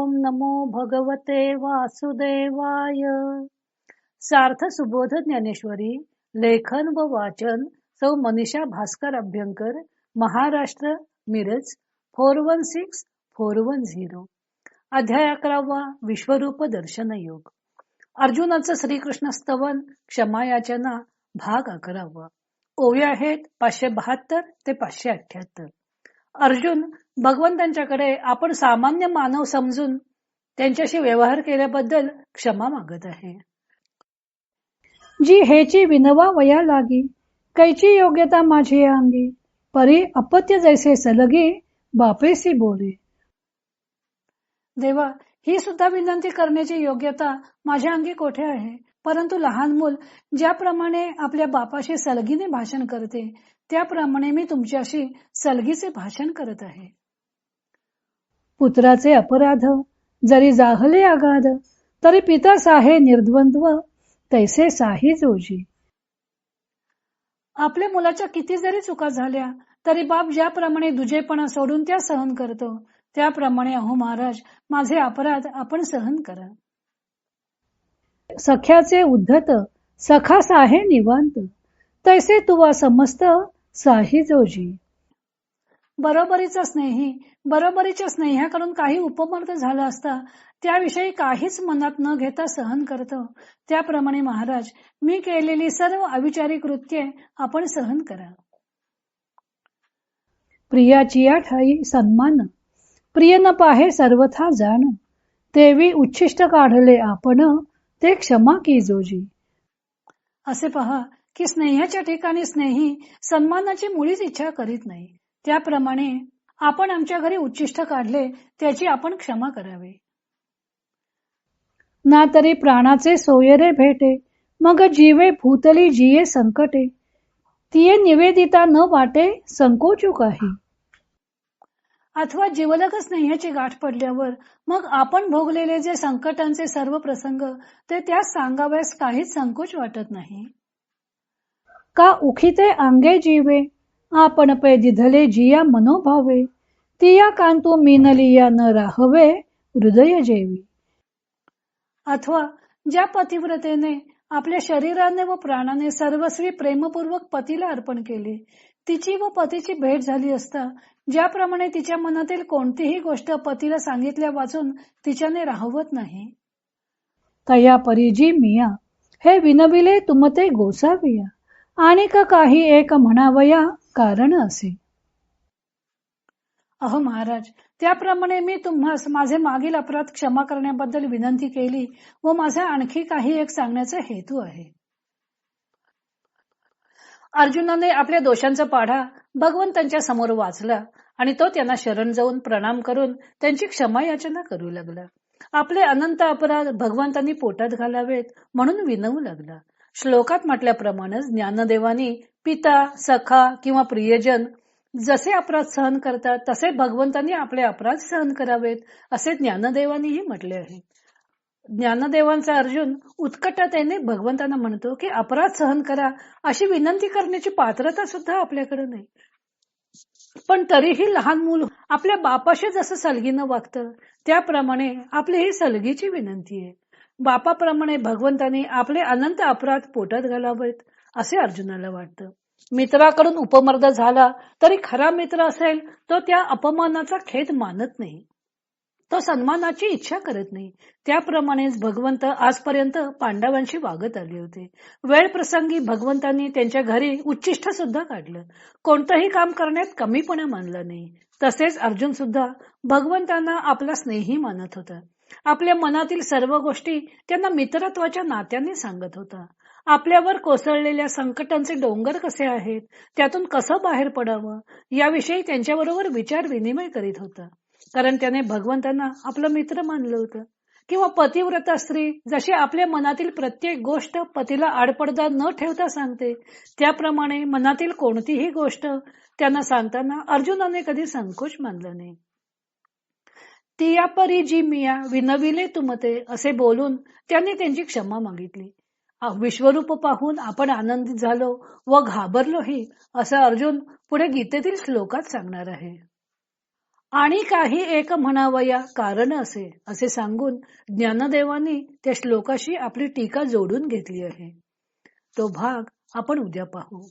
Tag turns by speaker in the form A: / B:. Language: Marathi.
A: ओम नमो भगवते वासुदेवाय. सार्थ सुबोध ज्ञानेश्वरी. लेखन व वाचन सौ मनीषा भास्कर अभ्यंकर, महाराष्ट्र, मिरज 416410. अध्याय 11. विश्वरूप दर्शन योग. अर्जुनाचं श्रीकृष्ण स्तवन क्षमा याचना भाग 11. ओव्या आहेत 572 ते 578. अर्जुन, भगवंतांच्याकडे आपण सामान्य मानव समजून त्यांच्याशी व्यवहार केल्याबद्दल क्षमा मागत आहे.
B: जी हेची विनवा वया लागी, कैची योग्यता माझी अंगी, परी अपत्य जैसे सलगी, बापेसी बोले.
A: देवा, ही सुद्धा विनंती करण्याची योग्यता माझ्या अंगी कोठे आहे? परंतु लहान मूल ज्याप्रमाणे आपल्या बापाशी सलगीने भाषण करते, त्याप्रमाणे मी तुमच्याशी सलगीचे भाषण करत आहे.
B: पुत्राचे अपराध जरी जाहले अगाध, तरी पिता साहे निर्द्वंद्व, तैसे साही जोजी.
A: आपल्या मुलाच्या किती जरी चुका झाल्या तरी बाप ज्याप्रमाणे दुजेपणा सोडून त्या सहन करतो, त्याप्रमाणे अहो महाराज, माझे अपराध आपण सहन करा.
B: सख्याचे उद्धत सखा साहे निवांत, तैसे तुवा समस्त साही जोजी.
A: बरोबरीचा स्नेही बरोबरीच्या स्नेहाकडून काही उपमर्द झाला असता त्याविषयी काहीच मनात न घेता सहन करतो, त्याप्रमाणे महाराज, मी केलेली सर्व अविचारी कृत्ये आपण सहन करा.
B: प्रियाची या ठाई सन्मान, प्रिय न पाहे सर्वथा जाण, तेवी उच्छिष्ट काढले आपण, ते क्षमा की जोजी.
A: असे पहा की स्नेहाच्या ठिकाणी स्नेही सन्मानाची मुळीच इच्छा करीत नाही, त्याप्रमाणे आपण आमच्या घरी उच्छिष्ट काढले त्याची आपण क्षमा करावी.
B: ना तरी प्राणाचे सोयरे भेटे, मग जीवे भूतली जिये संकटे, तिये निवेदिता न वाटे संकोचू काही.
A: अथवा जीवलग स्नेहाची गाठ पडल्यावर मग आपण भोगलेले जे संकटांचे सर्व प्रसंग ते त्यास सांगाव्यास काहीच संकोच वाटत नाही.
B: का उखिते अंगे जीवे, आपण पे दिधले जिया मनोभावे, तिया कांतू मीनलिया न राहवे हृदय जेवी.
A: अथवा ज्या पतिव्रतेने आपल्या शरीराने व प्राणाने सर्वस्वी प्रेमपूर्वक पतीला अर्पण केले, तिची व पतीची भेट झाली असता ज्याप्रमाणे तिच्या मनातील कोणतीही गोष्ट पतीला सांगितल्या वाचून तिच्याने राहवत नाही,
B: तया परिजी मिया हे विनविले तुमते गोसाविया, आणि का काही एक म्हणावया कारण असे.
A: अहो महाराज, त्याप्रमाणे मी तुम्हास माझे मागील अपराध क्षमा करण्याबद्दल विनंती केली व माझा आणखी काही एक सांगण्याचा हेतू आहे. अर्जुनाने आपल्या दोषांचा पाढा भगवंतांच्या समोर वाचला आणि तो त्यांना शरण जाऊन प्रणाम करून त्यांची क्षमा याचना करू लागला. आपले अनंत अपराध भगवंतांनी पोटात घालावेत म्हणून विनवू लागला. श्लोकात म्हटल्याप्रमाणे ज्ञानदेवानी पिता, सखा किंवा प्रियजन जसे अपराध सहन करतात तसे भगवंतांनी आपले अपराध सहन करावेत असे ज्ञानदेवानीही म्हटले आहे. ज्ञानदेवांचा अर्जुन उत्कटतेने भगवंतांना म्हणतो की अपराध सहन करा अशी विनंती करण्याची पात्रता सुद्धा आपल्याकडे नाही. पण तरीही लहान मूल आपल्या बापाशी जसं सलगीनं वागतं त्याप्रमाणे आपली ही सलगीची विनंती आहे. बापाप्रमाणे भगवंतांनी आपले अनंत अपराध पोटात घालावेत असे अर्जुनाला वाटतं. मित्राकडून उपमर्द झाला तरी खरा मित्र असेल तो त्या अपमानाचा खेद मानत नाही, तो सन्मानाची इच्छा करत नाही. त्याप्रमाणेच भगवंत आजपर्यंत पांडवांशी वागत आले होते. वेळ प्रसंगी भगवंतांनी त्यांच्या घरी उच्छिष्ट सुद्धा काढलं, कोणतंही काम करण्यात कमीपणा मानला नाही. तसेच अर्जुन सुद्धा भगवंतांना आपला स्नेही मानत होता. आपल्या मनातील सर्व गोष्टी त्यांना मित्रत्वाच्या नात्याने सांगत होता. आपल्यावर कोसळलेल्या संकटांचे डोंगर कसे आहेत, त्यातून कसं बाहेर पडावं याविषयी त्यांच्याबरोबर विचार विनिमय करीत होता. कारण त्याने भगवंतांना आपलं मित्र मानलं होतं. किंवा पतिव्रता स्त्री जशी आपल्या मनातील प्रत्येक गोष्ट पतीला आडपडदा न ठेवता सांगते, त्याप्रमाणे मनातील कोणतीही गोष्ट त्यांना सांगताना अर्जुनाने कधी संकोच मानला नाही. तिया परी जी मिया विनविले तुमते असे बोलून त्यांनी त्यांची क्षमा मागितली. विश्वरूप पाहून आपण आनंदित झालो व घाबरलोही असं अर्जुन पुढे गीतेतील श्लोकात सांगणार आहे. आणि काही एक म्हणावया कारण असे सांगून ज्ञानदेवांनी त्या श्लोकाशी आपली टीका जोडून घेतली आहे. तो भाग आपण उद्या पाहू.